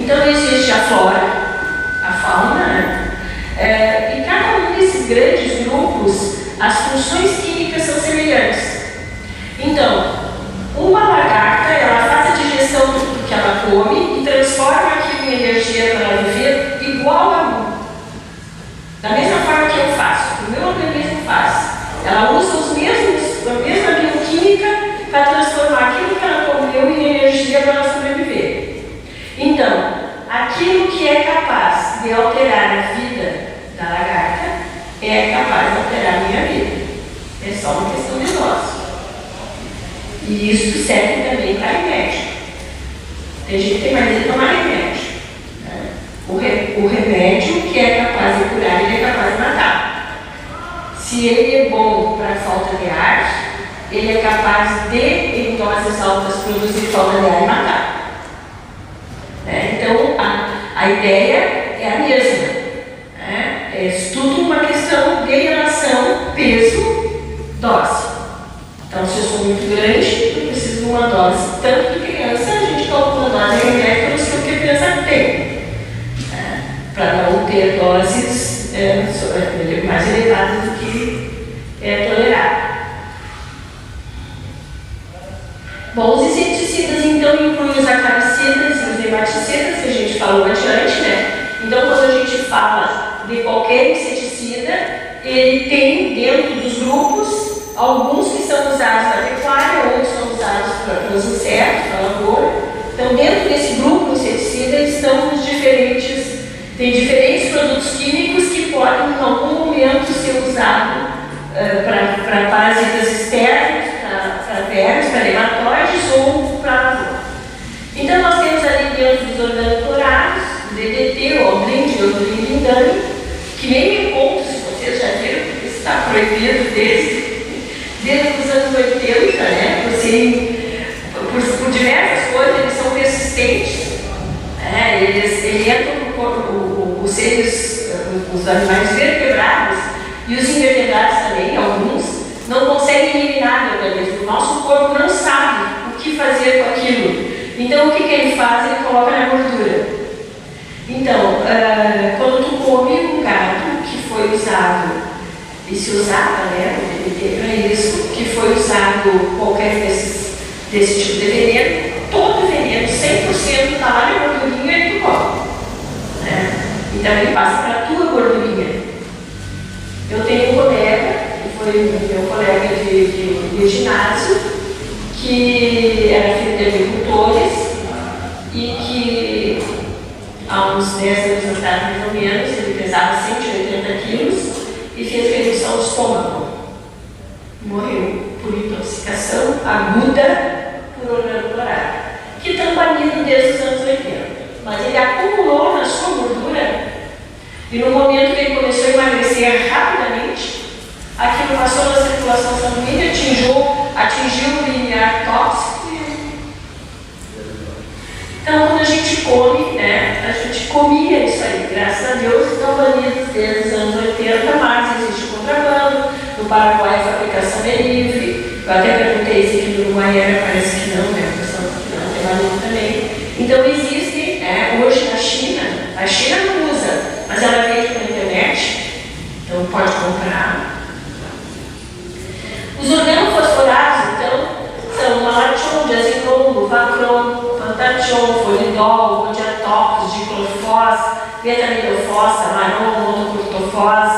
Então existe a flora, a fauna, né? E cada um desses grandes grupos, as funções químicas são semelhantes. Então, uma lagarta, ela faz a digestão do que ela come e transforma aquilo em energia para ela viver igual a mim. Da mesma forma que eu faço, o meu organismo faz. Ela usa a mesma bioquímica para transformar aquilo que ela comeu em energia para ela sobreviver. Então, aquilo que é capaz de alterar a vida da lagarta é capaz de alterar a minha vida. É só uma questão de dose. E isso serve também para remédio. Tem gente que tem mais de tomar remédio. Né? O remédio que é capaz de curar, ele é capaz de matar. Se ele é bom para falta de ar, ele é capaz de, em doses altas, produzir falta de ar e matar. Então, a ideia é a mesma. É tudo uma questão de relação peso-dose. Então, se eu sou muito grande, eu preciso de uma dose. Tanto que criança, a gente calcula a dose de remédio pelos que a criança tem. Para não ter doses mais elevadas do que é tolerável. Bom, os inseticidas, então, incluem os acaricidas e os nematicidas, que a gente falou adiante, né? Então, quando a gente fala de qualquer inseticida, ele tem dentro dos grupos alguns que são usados na pecuária, outros são usados para os insetos, para a lavoura. Então, dentro desse grupo inseticida estão os tem diferentes produtos químicos que podem, em algum momento, ser usados para parasitas externos, para vermes, para nematóides ou para a lavoura. Então, nós temos ali dentro dos organoclorados, o DDT, o aldrin, o lindane, que nem me conto se vocês já viram, porque está proibido desde os anos 80, né? Por diversas coisas, eles são persistentes. Eles entram no corpo, os seres, os animais vertebrados e os invertebrados também, alguns, não conseguem eliminar do organismo. O nosso corpo não sabe o que fazer com aquilo. Então, o que ele faz? Ele coloca na gordura. Então, quando tu come um gado que foi usado, e se usava, né, o DDT para isso, que foi usado qualquer desse tipo de veneno, todo veneno, 100% está lá na gordurinha e tu come. Então, ele passa para a tua gordurinha. Eu tenho um colega, que foi meu colega de ginásio, que era filho de agricultores e que há uns 10 anos atrás, mais ou menos, ele pesava 180 quilos e fez redução do estômago. Morreu por intoxicação aguda por organoclorado, que estão banidos desde os anos 80. Mas ele acumulou na sua gordura e no momento que ele começou a emagrecer rapidamente, aquilo passou na circulação sanguínea, atingiu o limiar tóxico. Então, quando a gente come, né, a gente comia isso aí. Graças a Deus, estão banidos desde os anos 80, mas existe contrabando. No Paraguai, a fabricação é livre. Eu até perguntei se aqui no Uruguai parece que não, né? A pessoa que não tem banido também. Então, existe, hoje na China, a China não usa, mas ela vende pela internet, então pode comprar. Os organofosforados, então, são malation, diazinon, luvacron, pantachon, folidol, rodiatox, diclofós, betamidofós, amaron, monocurtofós,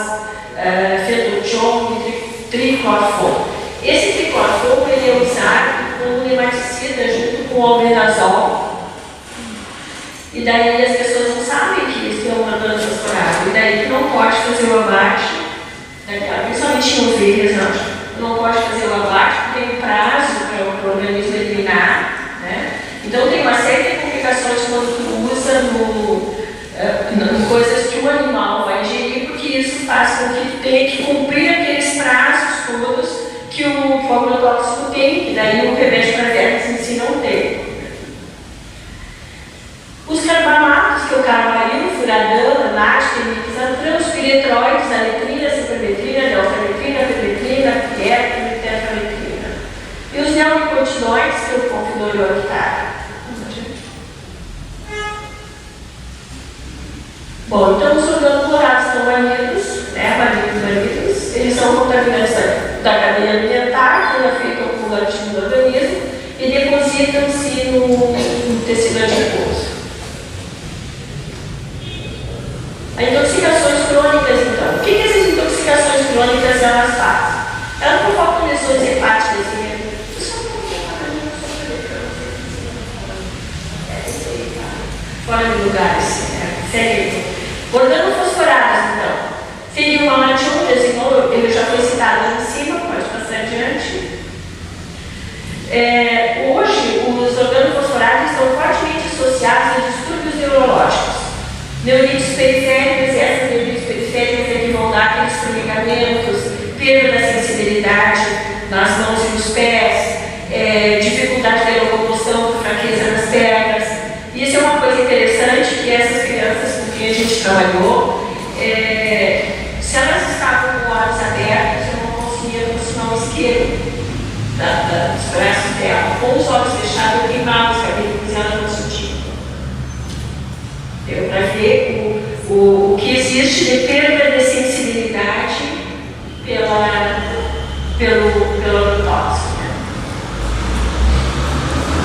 fetochon e triclorfon. Esse triclorfon ele é usado como nematicida junto com o albendazol. E daí as pessoas não sabem que eles têm um organofosforado. E daí tu não pode fazer o abate, principalmente em ovelhas, não pode fazer o abate porque tem um prazo para o organismo eliminar. Né? Então tem uma série de complicações quando tu usa em coisas que o animal vai ingerir, porque isso faz com que tenha que cumprir aqueles prazos todos que o agrotóxico tem, e daí o remédio para vermes em si não tem. Os carbamatos, que é o carbaryl, furadana, lática, mixantran, os piretroides, aletrina, cipermetrina, deltametrina, permetrina, pietrina e tetrametrina. E os neonicotinoides, que é o confinol e o octário. Bom, então os organoclorados estão banidos, banidos, eles são contaminantes da cadeia alimentar, que afetam o cumulativo do organismo e depositam-se no tecido adiposo. As intoxicações crônicas, então. O que essas intoxicações crônicas elas fazem? Elas provocam lesões hepáticas fora de lugar, assim, né? Segue. Organofosforados, então. Seria uma latiúndia, ele já foi citado ali em cima, pode passar adiante. Hoje, os organofosforados estão fortemente associados a distúrbios neurológicos. Neurites periféricas, e essas neurites periféricas é que vão dar aqueles formigamentos, perda da sensibilidade nas mãos e nos pés, dificuldade de locomoção, fraqueza nas pernas. Isso é uma coisa interessante, que essas crianças com quem a gente trabalhou, se elas estavam com olhos abertos, eu não conseguia aproximar o esquerdo dos braços dela. Com os olhos fechados, eu queimava os cabelos e ela não sentia. Deu para ver o que existe de perda de sensibilidade pelo agrotóxico.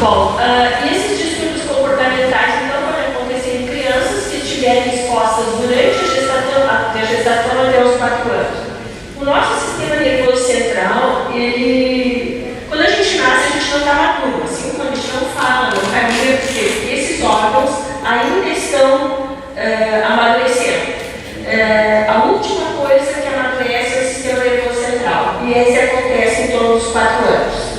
Bom, esses distúrbios comportamentais então podem acontecer em crianças que estiverem expostas durante a gestação até os 4 anos. O nosso sistema nervoso central, quando a gente nasce, a gente não está maduro, assim como a gente não fala, não caminha, porque esses órgãos ainda estão amadurecendo. A última coisa que amadurece é o sistema nervoso central, e esse acontece em torno dos 4 anos.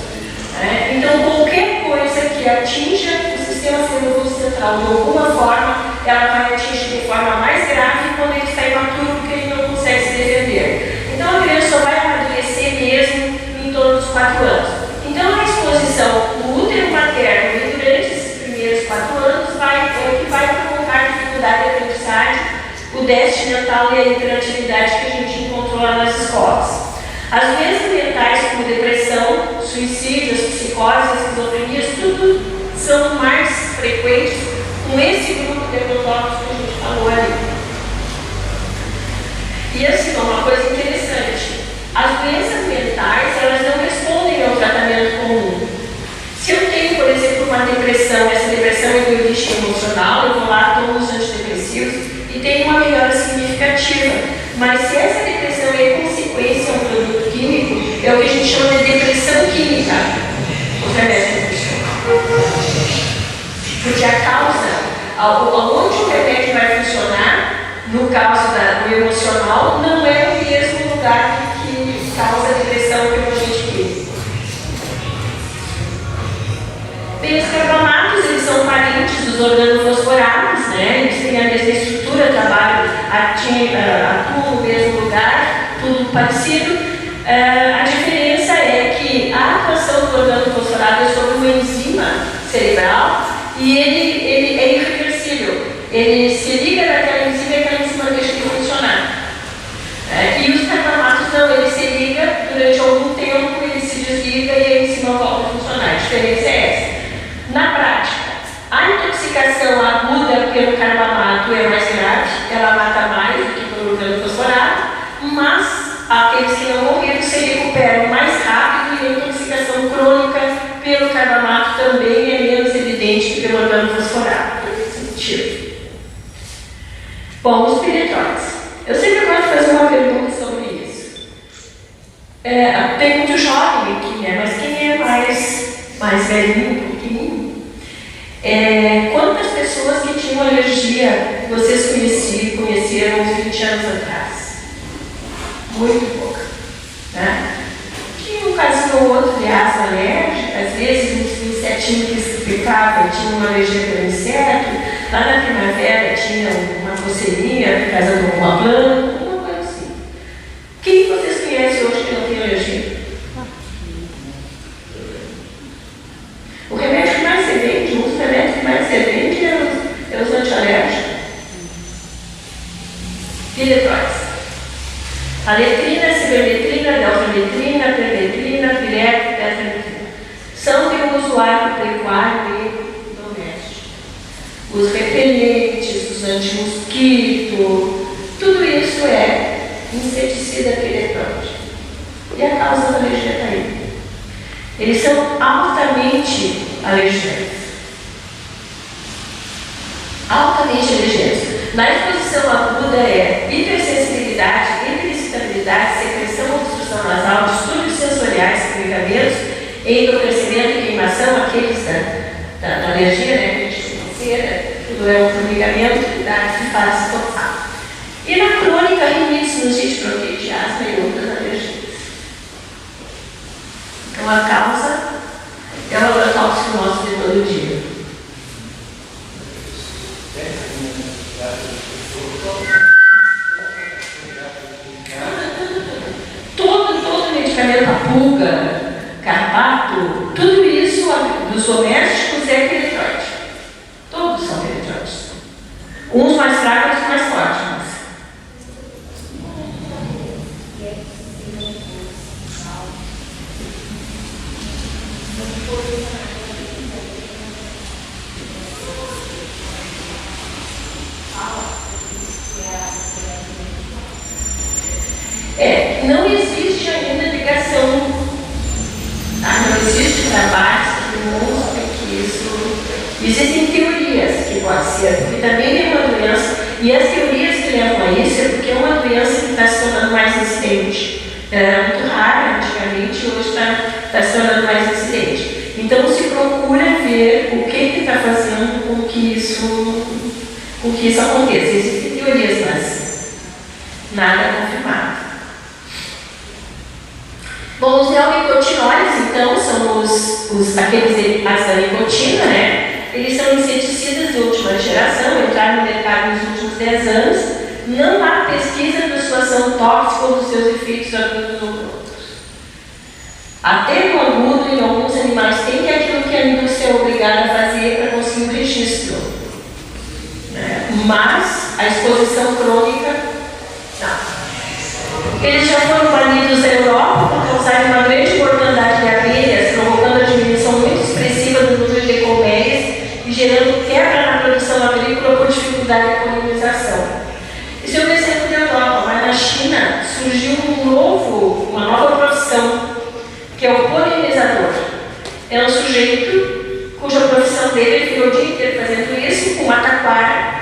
Então, qualquer coisa que atinja o sistema nervoso central de alguma forma, ela vai atingir de forma mais grave quando ele está imaturo, porque ele não consegue se defender. Então, a criança só vai amadurecer mesmo em torno dos 4 anos. Então, a exposição do útero materno e durante esses primeiros 4 anos é o que vai provocar dificuldade de aprendizagem, o déficit mental e a hiperatividade que a gente encontrou lá nas escolas. As doenças mentais, como depressão, suicídios, psicoses, esquizofrenias, tudo são mais frequentes com esse grupo de agrotóxicos que a gente falou ali. E assim, uma coisa interessante, as doenças mentais, elas não respondem ao tratamento comum. Se eu tenho, por exemplo, uma depressão, essa depressão é de origem emocional, eu vou lá, tomo os antidepressivos e tenho uma melhora significativa. Mas se essa depressão é consequência de um produto químico, é o que a gente chama de depressão química, o remédio nutricional. Porque a causa, onde o remédio vai funcionar, no caso do emocional, não é o mesmo lugar que causa a depressão que a gente quis. Bem, os carbamatos, eles são parentes dos organofosforados, né? Eles têm a mesma estrutura, trabalham, atuam no mesmo lugar, tudo parecido. A diferença é que a atuação do organofosforado é sobre uma enzima cerebral e ele é irreversível. Ele se liga naquela enzima e aquela enzima deixa de funcionar. E os carbamatos não, ele se liga durante algum tempo, ele se desliga e a enzima volta a funcionar. A diferença é essa. Na prática, a intoxicação aguda pelo carbamato é mais grave, ela mata mais do que pelo organofosforato, mas aqueles que não morreram se recuperam mais rápido e a intoxicação crônica pelo carbamato também é menos evidente que pelo organofosforato. Bom, os piretroides. Eu sempre gosto de fazer uma pergunta sobre isso. Tem muito jovem aqui, né? Mas quem é mais velhinho, pequenininho? Quantas pessoas que tinham alergia vocês conheceram uns 20 anos atrás? Muito pouca, né? Tinha um casinho ou outro de asma alérgica, às vezes um insetinho que picava, tinha uma alergia pelo inseto, lá na primavera tinha uma coceirinha por causa de uma planta, uma coisa assim. Quem vocês conhecem hoje que não tem alergia? O remédio que mais se vende, um dos remédios que mais se vende é os antialérgicos. Piretroides. Aletrina, cibermetrina, deltametrina, permetrina, pireto, tetrametrina. São de uso agropecuário e doméstico. Os repelentes, os antimosquitos, inseticida piretroide. E a causa da alergia está aí. Eles são altamente alergênicos. Altamente alergênicos. Na exposição aguda é hipersensibilidade, hiperexcitabilidade, secreção, obstrução nasal, distúrbios sensoriais, formigamento, endocrescimento e queimação, aqueles da alergia, né, que a gente tem cera, tudo é um formigamento que faz tocar. E na crônica, rinite, sinusite, bronquite, asma e outras alergias. Então a causa é o agrotóxico nosso de todo dia. Todo medicamento, a pulga, carrapato, tudo isso dos domésticos é piretroide. Todos são piretroides. Uns mais fracos, outros mais fortes. Não existe ainda ligação, não existe trabalhos que demonstrem que isso. Existem teorias que pode ser, porque também é uma doença, e as teorias que levam a isso é porque é uma doença que está se tornando mais incidente. Era muito rara antigamente, hoje está se tornando mais incidente. Então se procura ver o que está fazendo com que isso aconteça. Existem teorias, mas nada confirmado. Bom, os neonicotinoides, então, são aqueles derivados da nicotina, né? Eles são inseticidas de última geração, entraram no mercado nos últimos 10 anos. Não há pesquisa da sua ação tóxica ou dos seus efeitos agudos ou crônicos. Até no agudo, em alguns animais, tem aquilo que a indústria é obrigada a fazer para conseguir o registro. Né? Mas a exposição crônica, não. Eles já foram banidos da Europa por causarem uma grande mortandade de abelhas, provocando a diminuição muito expressiva do número de colmeias e gerando quebra na produção agrícola por dificuldade de polinização. Isso é um exemplo da Europa, mas na China surgiu uma nova profissão, que é o polinizador. É um sujeito cuja profissão dele, ele ficou o dia inteiro fazendo isso com uma taquara,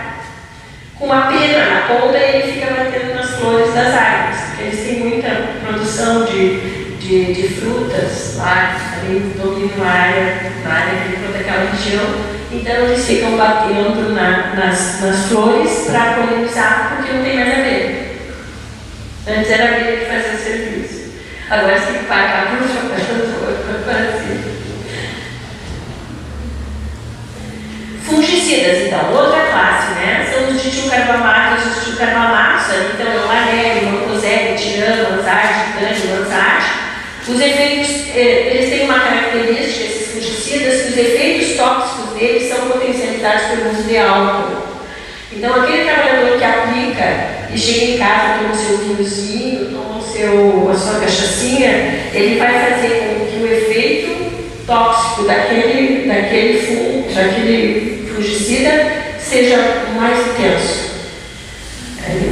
com uma pena na ponta, e ele fica batendo nas flores das árvores, porque eles têm muita produção de frutas lá, ali dominam a área agrícola daquela região, então eles ficam batendo nas flores para polinizar, porque não tem mais abelha. Antes era a abelha que fazia o serviço, agora você tem que pagar por jogando para Fungicidas, então, outra classe, né? São os ditilcarbamatos, os ditilcarbamatos, então é o Larelli, Mancozeb, Tirano, Anzade, Titânio, Anzade. Os efeitos, eles têm uma característica, esses fungicidas, que os efeitos tóxicos deles são potencializados pelo uso de álcool. Então, aquele trabalhador que aplica e chega em casa, toma o seu vinhozinho, toma a sua cachaçinha, ele vai fazer com que o efeito tóxico daquele fungicida seja mais intenso.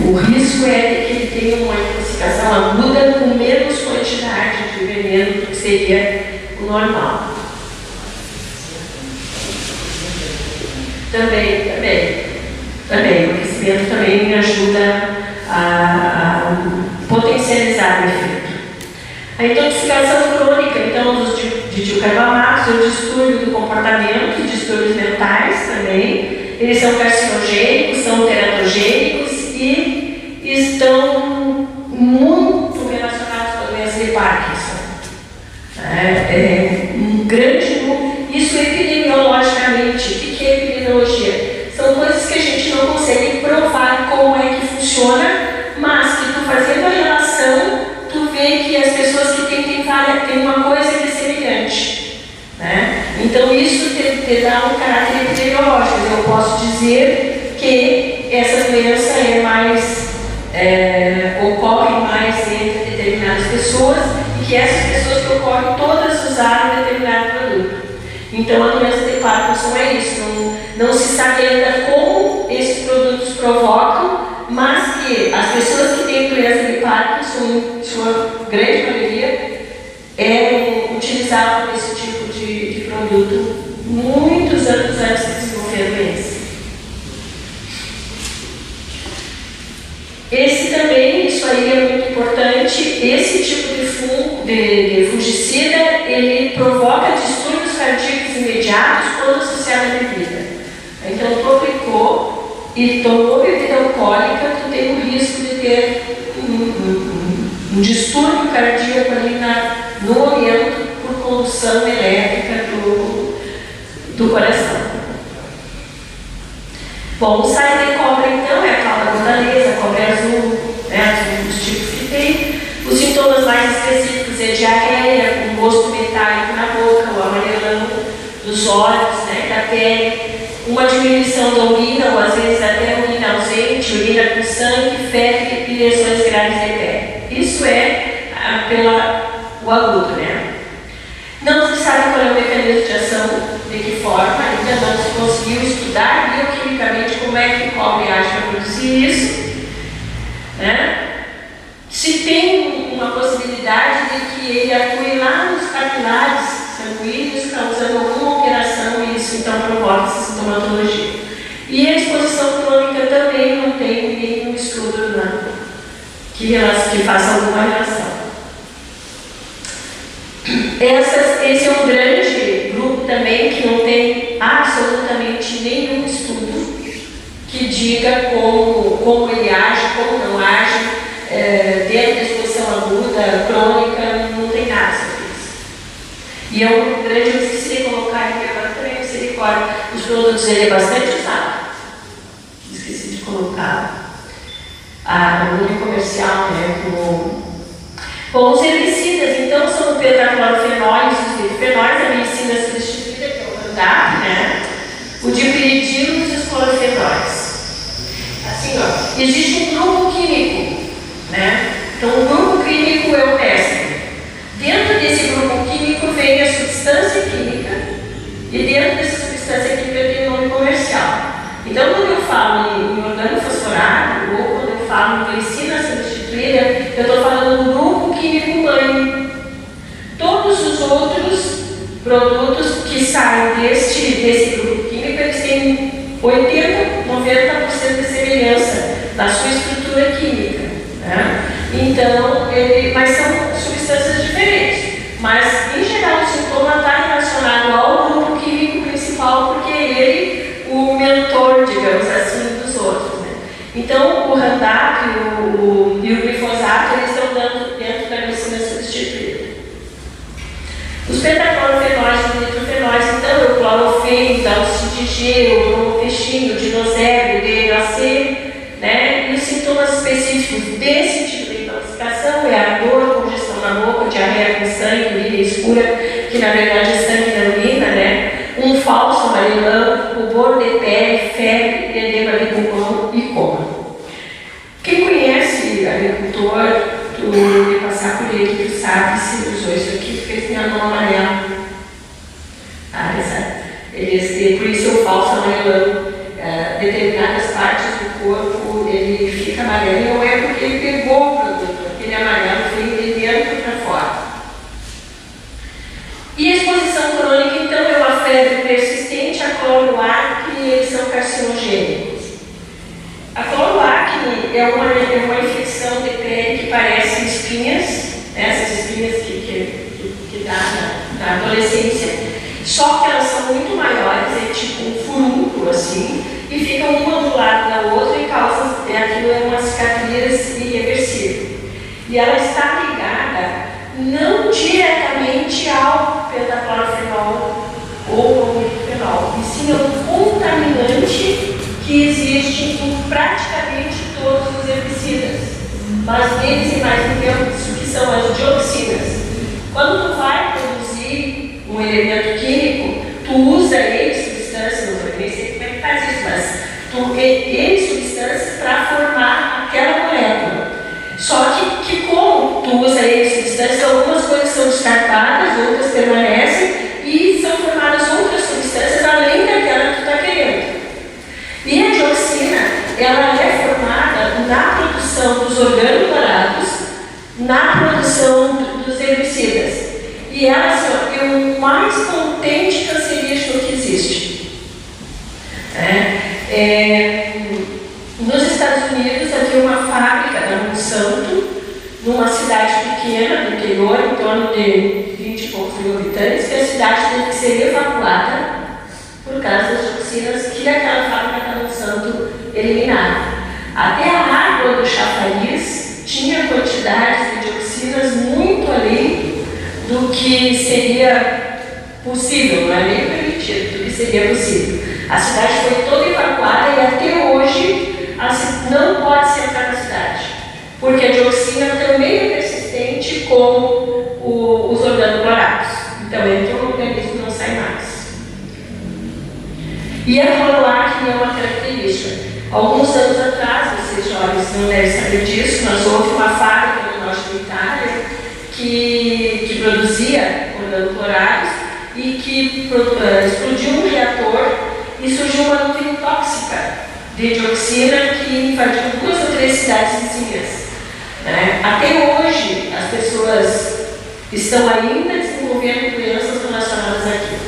O risco é que ele tenha uma intoxicação aguda com menos quantidade de veneno do que seria o normal. Também. O aquecimento também ajuda a potencializar o efeito. A intoxicação crônica, então, dos ditilcarbamatos, o distúrbio do comportamento, distúrbios mentais também. Eles são carcinogênicos, são teratogênicos e estão muito relacionados com a doença de Parkinson. Um grande número. Isso epidemiologicamente. O que é epidemiologia? São coisas que a gente não consegue provar como é que funciona, mas que tu fazendo a relação, tu vê que as pessoas que têm uma coisa que é semelhante. Né? Então isso te dá um caráter epidemiológico. Eu posso dizer que essa doença ocorre mais entre determinadas pessoas e que essas pessoas que ocorrem todas usaram determinado produto. Então a doença de Parkinson é isso. Não se sabe ainda como esses produtos provocam, mas que as pessoas que têm doença de Parkinson, sua grande maioria, utilizavam esse tipo de produto muitos anos antes de desenvolver a doença. Esse também, isso aí é muito importante, esse tipo de fungicida, ele provoca distúrbios cardíacos imediatos quando associado à bebida. Então, tu aplicou e tomou bebida alcoólica, tu tem o risco de ter um distúrbio cardíaco ali no momento por condução elétrica do coração. Bom, o sais de cobra, então, é a cobra gondanesa, a cobra azul, né, os tipos que tem. Os sintomas mais específicos é diarreia, um gosto metálico na boca, o amarelão dos olhos, né, da pele, uma diminuição da urina, ou às vezes até urina ausente, urina com sangue, febre e lesões graves de pele. Isso é o agudo, né? Não se sabe qual é o mecanismo de ação, de que forma, ainda não se conseguiu estudar bioquimicamente como é que o cobre age para produzir isso, né? Se tem uma possibilidade de que ele atue lá nos capilares sanguíneos, causando alguma alteração, e isso então provoca essa sintomatologia. E a exposição crônica também não tem nenhum estudo que faça alguma relação. Esse é um grande grupo também que não tem absolutamente nenhum estudo que diga como ele age, como não age, dentro da exposição aguda, crônica, não tem nada sobre isso. E é um grupo grande, eu esqueci de colocar aqui agora também, misericórdia, os produtos ele é bastante usado. Esqueci de colocar no mundo comercial, né, Bom, os herbicidas, então, são o tetraclorofenóis e os bifenóis, a medicina substituída, que é o Roundup, né? O dipiridino e os clorofenóis. Assim, ó, existe um grupo químico, né? Então, o grupo químico é o péssimo. Dentro desse grupo químico vem a substância química, e dentro dessa substância química tem o nome comercial. Então, quando eu falo em organofosforato, ou quando eu falo em glicina substituída, eu estou falando do grupo químico mãe. Todos os outros produtos que saem desse grupo químico, eles têm 80%, 90% de semelhança na sua estrutura química, né? Então, mas são substâncias diferentes. Mas, em geral, o sintoma está relacionado ao grupo químico principal, porque ele o mentor, digamos assim, dos outros, né? Então, o Roundup e o glifosato, eles estão dentro da glicina substituída. Os pentaclorofenóis e os nitrofenóis, então, o clorofeno, o CDG, o bromofexino, o dinosébio, o DHC, né? E os sintomas específicos desse tipo de intoxicação é a dor, congestão na boca, diarreia com sangue, urina escura, que na verdade é sangue na urina, né? Um falso amarelão, rubor de pele, febre, edema de pulmão e coma. Quem conhece agricultor, tu vai passar por ele, tu sabe se usou isso aqui, porque eles têm a mão amarela. Por isso o falso amarelão, determinadas partes do corpo, ele fica amarelo, e não é porque ele pegou o produto, aquele amarelo veio de dentro para fora. E a exposição crônica, então, é uma febre persistente, a cloroacne, eles são carcinogênicos. A cloroacne é uma infecção de pele que parece espinhas, né, essas espinhas que dá na adolescência, só que elas são muito maiores, é tipo um furúnculo assim, e ficam uma do lado da outra e causam, aquilo é uma cicatriz irreversível. E ela está ligada não diretamente ao pentaclorofenol ou ao bifenol, e sim ao contaminante que existe em praticamente todos os herbicidas, mas deles e mais no tempo, que são as dioxinas. Quando tu vai produzir um elemento químico, tu usa ele, substâncias, não sei como é que faz isso, mas tu ele, substâncias para formar aquela molécula. Só que como tu usa ele, substâncias, algumas coisas são descartadas, outras permanecem e são formadas outras substâncias além daquela que tu está querendo. E a dioxina, ela é formada na produção dos organoclorados, na produção ação dos herbicidas. E ela, assim, ó, é o mais potente cancerígeno que existe. Nos Estados Unidos havia uma fábrica da Monsanto, numa cidade pequena do interior, em torno de 20 e poucos mil habitantes, que a cidade teve que ser evacuada por causa das toxinas que aquela fábrica da Monsanto eliminava. Até a água do chafariz tinha quantidades de dioxinas muito além do que seria possível, não é nem permitido, do que seria possível. A cidade foi toda evacuada e até hoje não pode se entrar na cidade, porque a dioxina também é persistente como os organoclorados. Então entra no organismo e não sai mais. E a cloroacne é uma característica. Alguns anos atrás, vocês jovens não devem saber disso, mas houve uma fábrica no norte da Itália que produzia organoclorados e que explodiu um reator e surgiu uma nuvem tóxica de dioxina que invadiu 2 ou 3 cidades vizinhas. Até hoje, as pessoas estão ainda desenvolvendo doenças relacionadas àquilo,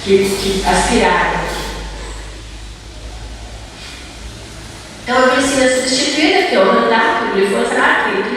que aspiraram. Então, a medicina substituída, que é o Roundup, o glifosato, entre